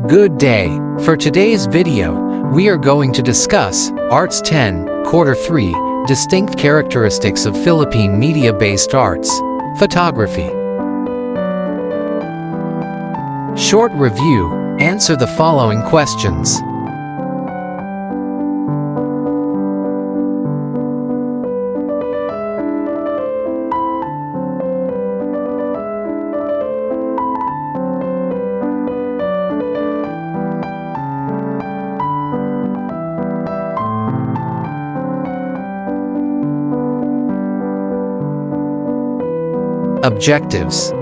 Good day. For today's video, we are going to discuss Arts 10, Quarter 3, Distinct Characteristics of Philippine Media-Based Arts, Photography. Short review, answer the following questions. Objectives.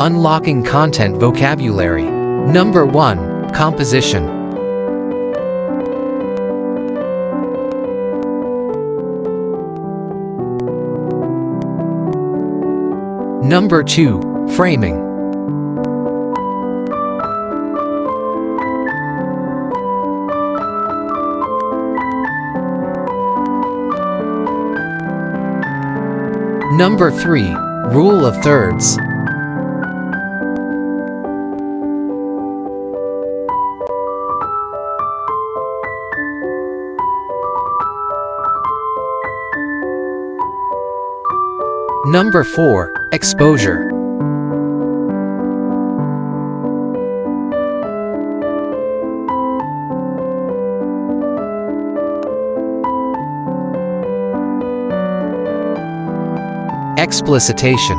Unlocking content vocabulary. Number 1. Composition. Number 2. Framing. Number 3. Rule of thirds. Number 4. Exposure. Explicitation.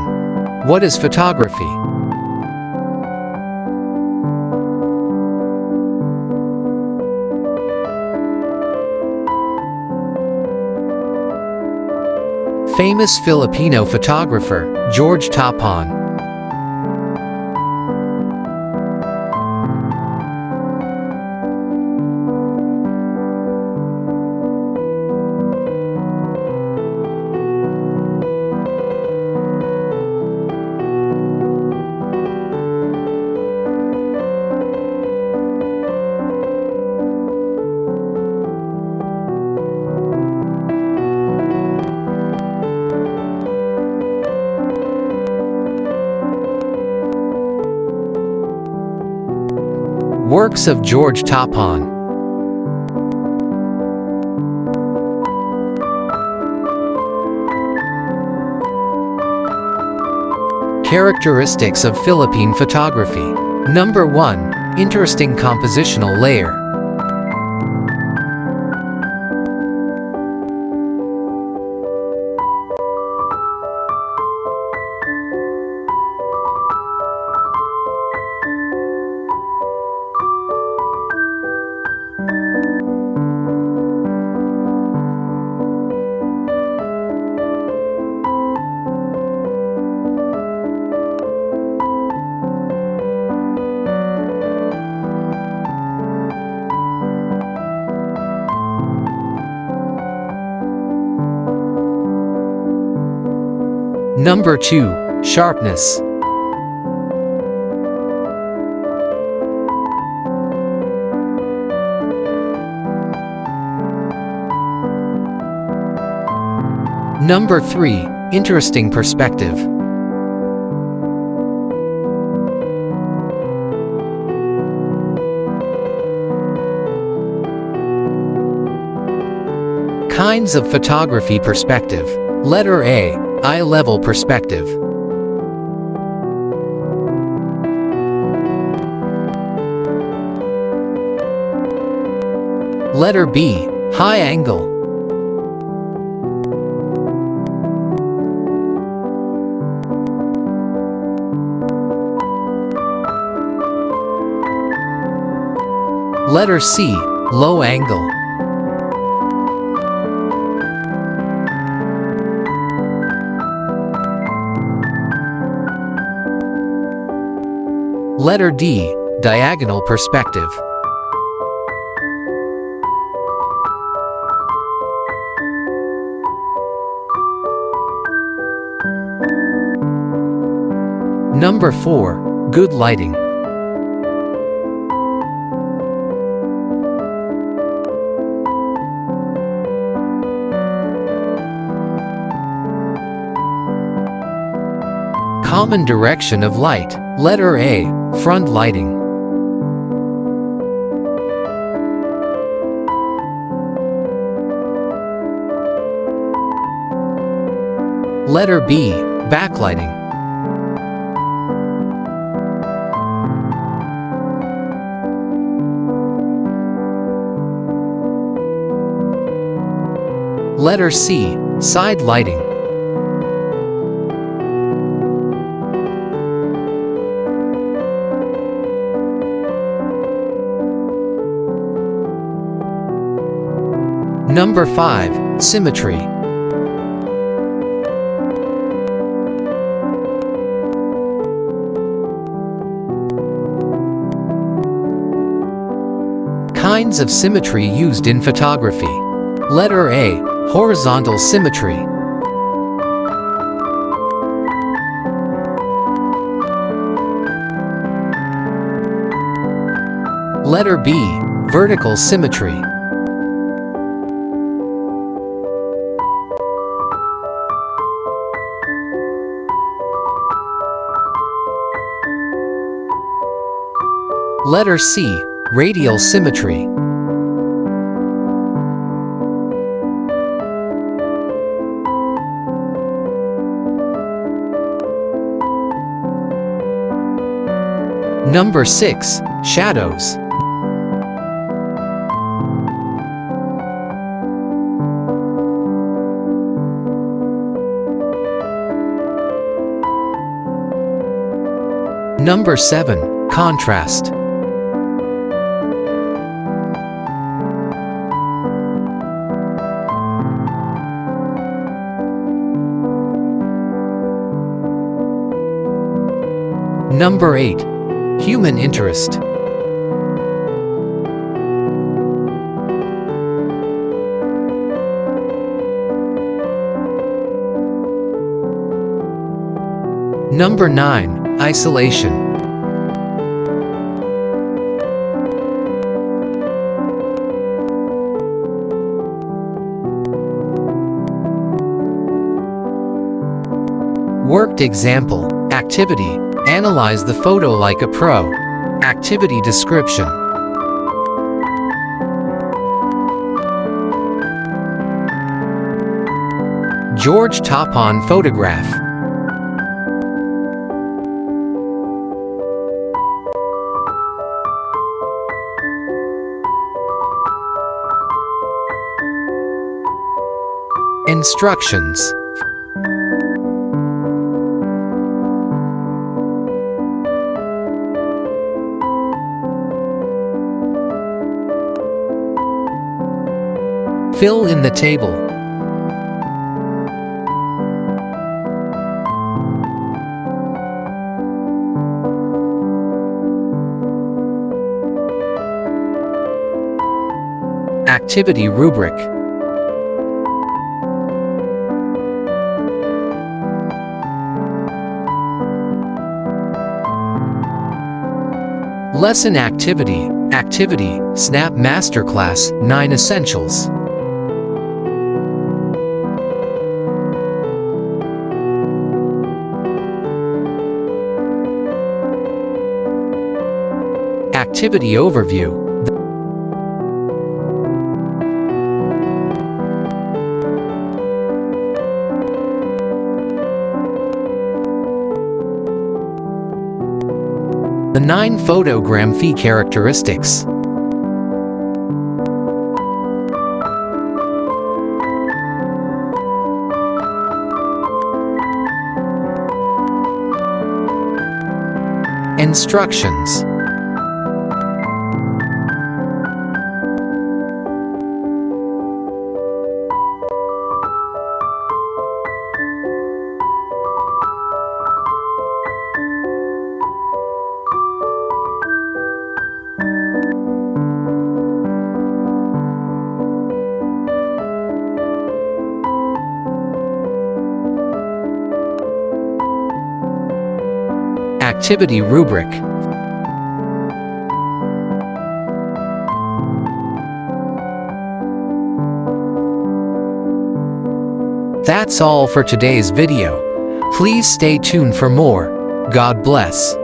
What is photography? Famous Filipino photographer, George Tapon. Works of George Tapon. Characteristics of Philippine photography. Number 1. Interesting compositional layer. Number 2. Sharpness. Number 3. Interesting perspective. Kinds of photography perspective. Letter A. Eye-level perspective. Letter B. High angle. Letter C. Low angle. Letter D. Diagonal perspective. Number 4. Good lighting. Common direction of light. Letter A. Front lighting. Letter B. Backlighting. Letter C. Side lighting. Number 5. Symmetry. Kinds of symmetry used in photography. Letter A. Horizontal symmetry. Letter B. Vertical symmetry. Letter C. Radial symmetry. Number 6. Shadows. Number 7. Contrast. Number 8. Human interest. Number 9. Isolation. Worked example. Activity. Analyze the photo like a pro. Activity description. George Topon photograph. Instructions. Fill in the table. Activity rubric. Lesson activity. Activity, Snap Masterclass, 9 Essentials. Activity overview. The 9 photography characteristics. Instructions. Activity rubric. That's all for today's video. Please stay tuned for more. God bless.